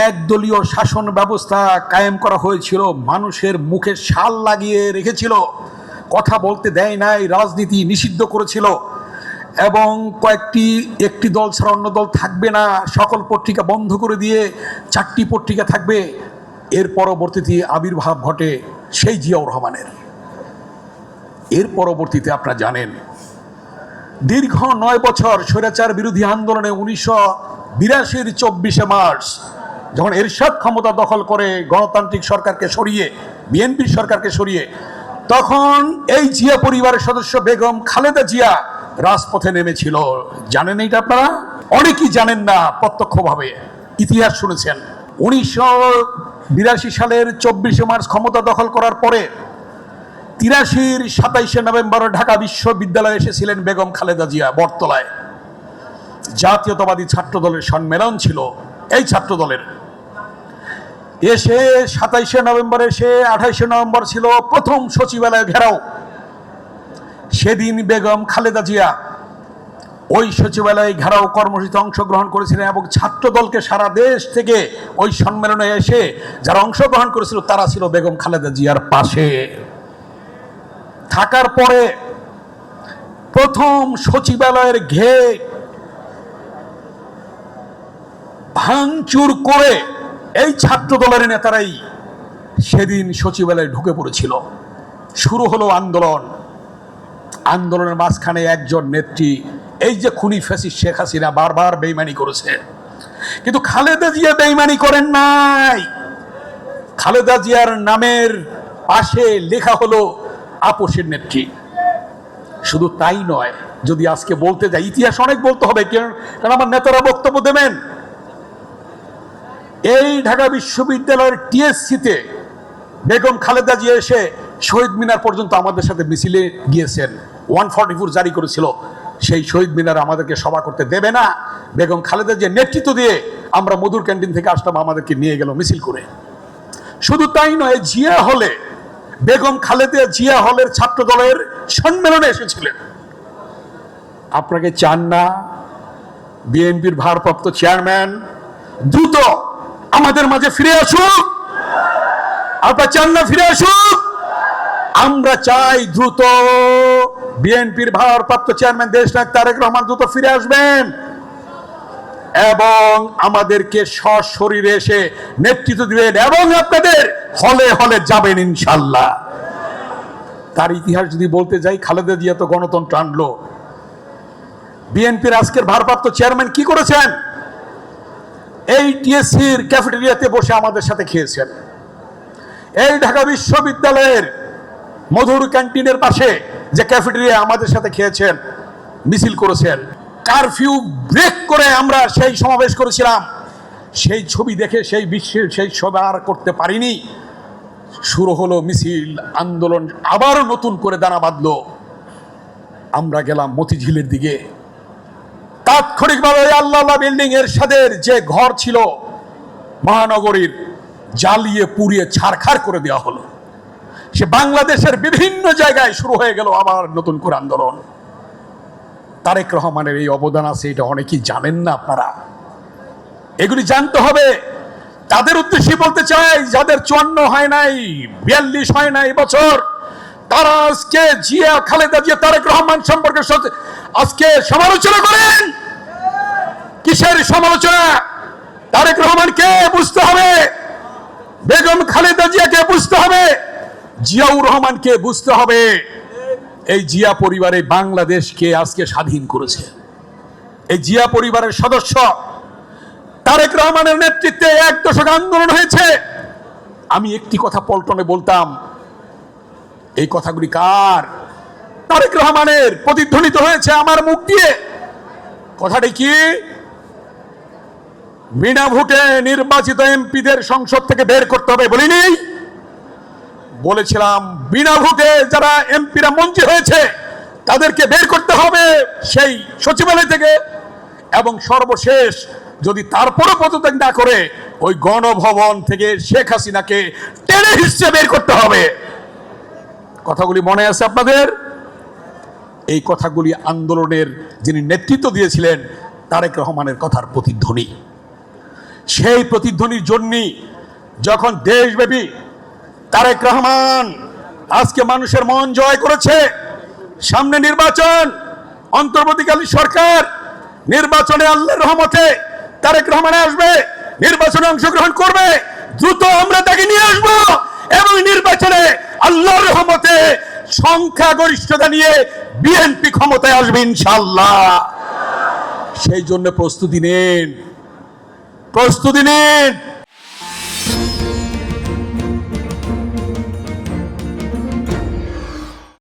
একদলীয় শাসন ব্যবস্থা কায়েম করা হয়েছিল, মানুষের মুখে শাল লাগিয়ে রেখেছিল, কথা বলতে দেয় নাই, রাজনীতি নিষিদ্ধ করেছিল এবং একটি দল ছাড়া অন্য দল থাকবে না, সকল পত্রিকা বন্ধ করে দিয়ে 4টি পত্রিকা থাকবে। এর পরবর্তীতে আবির্ভাব ঘটে সেই জিয়াউর রহমানের। এর পরবর্তীতে আপনারা জানেন দীর্ঘ 9 বছর স্বৈরাচার বিরোধী আন্দোলনে 1982-র 24শে মার্চ যখন এরশাদ ক্ষমতা দখল করে গণতান্ত্রিক সরকারকে সরিয়ে বিএনপির সরকারকে সরিয়ে, তখন এই জিয়া পরিবারের সদস্য বেগম খালেদা জিয়া রাজপথে নেমেছিল। জানেন এটা আপনারা? অনেকেই জানেন না, প্রত্যক্ষভাবে ইতিহাস শুনেছেন। 1982 সালের 24শে মার্চ ক্ষমতা দখল করার পরে 83-র 27শে নভেম্বর ঢাকা বিশ্ববিদ্যালয়ে এসেছিলেন বেগম খালেদা জিয়া। বটতলায় জাতীয়তাবাদী ছাত্র দলের সম্মেলন ছিল, এই ছাত্র দলের এসে 27শে নভেম্বর এসে 28শে নভেম্বর ছিল প্রথম সচিবালয় ঘেরাও। সেদিন বেগম খালেদা জিয়া ওই সচিবালয় ঘেরাও কর্মসূচিতে অংশগ্রহণ করেছিলেন এবং ছাত্র দলকে সারা দেশ থেকে ওই সম্মেলনে এসে যারা অংশগ্রহণ করেছিল তারা ছিল বেগম খালেদা জিয়ার পাশে। থাকার পরে প্রথম সচিবালয়ের গেট ভাঙচুর করে এই ছাত্র দলের নেতারাই সেদিন সচিবালয়ে ঢুকে পড়েছিল। শুরু হলো আন্দোলন। আন্দোলনের মাঝখানে একজন নেত্রী, এই যে খুনি ফ্যাসিস্ট শেখ হাসিনা, বারবার বেইমানি করেছে, কিন্তু খালেদা জিয়া বেইমানি করেন নাই। খালেদা জিয়ার নামের পাশে লেখা হলো আপোষের নেত্রী। শুধু তাই নয়, যদি আজকে বলতে যাই, ইতিহাস অনেক বলতে হবে, কারণ আমার নেতারা বক্তব্য দেবেন। এই ঢাকা বিশ্ববিদ্যালয়ের টিএসসিতে বেগম খালেদা জিয়া এসে শহীদ মিনার পর্যন্ত আমাদের সাথে মিছিলে গিয়েছেন। 144 জারি করেছিল, সেই শহীদ মিনার আমাদেরকে সভা করতে দেবে না। বেগম খালেদা জিয়া নেতৃত্ব দিয়ে আমরা মধুর ক্যান্টিন থেকে আসলাম, আমাদেরকে নিয়ে গেল মিছিল করে। শুধু তাই নয়, জিয়া হলে বেগম খালেদা জিয়া হলের ছাত্র দলের সম্মেলনে এসেছিলেন। আপনাকে চান না বিএনপির ভারপ্রাপ্ত চেয়ারম্যান দ্রুত আমাদের মাঝে ফিরে আসুক? আপনারা চান না ফিরে আসুক? আমরা চাই দ্রুত বিএনপির ভারপ্রাপ্ত চেয়ারম্যান দেশনায়ক তারেক রহমান দ্রুত ফিরে আসবেন এবং আমাদেরকে সশরীরে এসে নেতৃত্ব দিবেন এবং আপনাদের হলে হলে যাবেন ইনশাল্লাহ। তার ইতিহাস যদি বলতে যাই, খালেদা জিয়া তো গণতন্ত্র আনলো। বিএনপির আজকের ভারপ্রাপ্ত চেয়ারম্যান কি করেছেন? এই টিএসসির ক্যাফেটেরিয়াতে বসে আমাদের সাথে খেয়েছেন। এই ঢাকা বিশ্ববিদ্যালয়ের মধুর ক্যান্টিনের পাশে যে ক্যাফেটেরিয়া আমাদের সাথে খেয়েছেন, মিছিল করেছেন। কারফিউ ব্রেক করে আমরা সেই সমাবেশ করেছিলাম। সেই ছবি দেখে সেই বিশ্বের সেই সভা আর করতে পারিনি। শুরু হলো মিছিল, আন্দোলন আবারও নতুন করে দানা বাঁধলো। আমরা গেলাম মতিঝিলের দিকে। তাৎক্ষণিকভাবে আল্লাহ বিল্ডিং এর সাদের যে ঘর ছিল মহানগরীর, জ্বালিয়ে পুড়িয়ে ছারখার করে দেওয়া হলো। সে বাংলাদেশের বিভিন্ন জায়গায় শুরু হয়ে গেল আবার নতুন করে আন্দোলন। তারেক রহমানের এই অবদান আছে, এটা অনেকেই জানেন না আপনারা। এগুলি জানতে হবে। তাদের উদ্দেশ্যে বলতে চাই, যাদের 54 হয় নাই, 42 হয় নাই বছর, তারা আজকে জিয়া খালেদা জিয়া তারেক রহমান সম্পর্কে আজকে সমালোচনা করেন। কিসের সমালোচনা? তারেক রহমানকে বুঝতে হবে, বেগম খালেদা জিয়াকে বুঝতে হবে, জিয়াউর রহমানকে বুঝতে হবে। এই জিয়া পরিবারে বাংলাদেশকে আজকে স্বাধীন করেছে। এই জিয়া পরিবারের সদস্য তারেক রহমানের নেতৃত্বে 1 দশক আন্দোলন হয়েছে। আমি একটি কথা পল্টনে বলতাম, এই কথাগুলি কার? তারেক রহমানের। প্রতিধ্বনিত হয়েছে আমার মুখ দিয়ে। কথাটি কি? বিনা ভোটে নির্বাচিত এমপিদের সংসদ থেকে বের করতে হবে বলিনি? বলেছিলাম বিনা ভোটে যারা এমপিরা মন্ত্রী হয়েছে তাদেরকে বের করতে হবে সেই সচিবালয় থেকে, এবং সর্বশেষ যদি তারপরও পদত্যাগ না করে ওই গণভবন থেকে শেখ হাসিনাকে টেনে হিসেবে বের করতে হবে। কথাগুলি মনে আছে আপনাদের? এই কথাগুলি আন্দোলনের যিনি নেতৃত্ব দিয়েছিলেন তারেক রহমানের কথার প্রতিধ্বনি। সেই প্রতিধ্বনির জন্যই যখন দেশব্যাপী তারেক রহমান আজকে মানুষের মন জয় করেছে, সামনে নির্বাচন, অন্তর্বর্তীকালীন সরকার, নির্বাচনে আল্লাহর রহমতে তারেক রহমান আসবে, নির্বাচনে অংশগ্রহণ করবে, দ্রুত আমরা তাকে নিয়ে আসব এবং নির্বাচনে আল্লাহর রহমতে সংখ্যাগরিষ্ঠতা নিয়ে বিএনপি ক্ষমতায় আসবে ইনশাআল্লাহ। সেই জন্য প্রস্তুতি নিন, প্রস্তুতি নিন।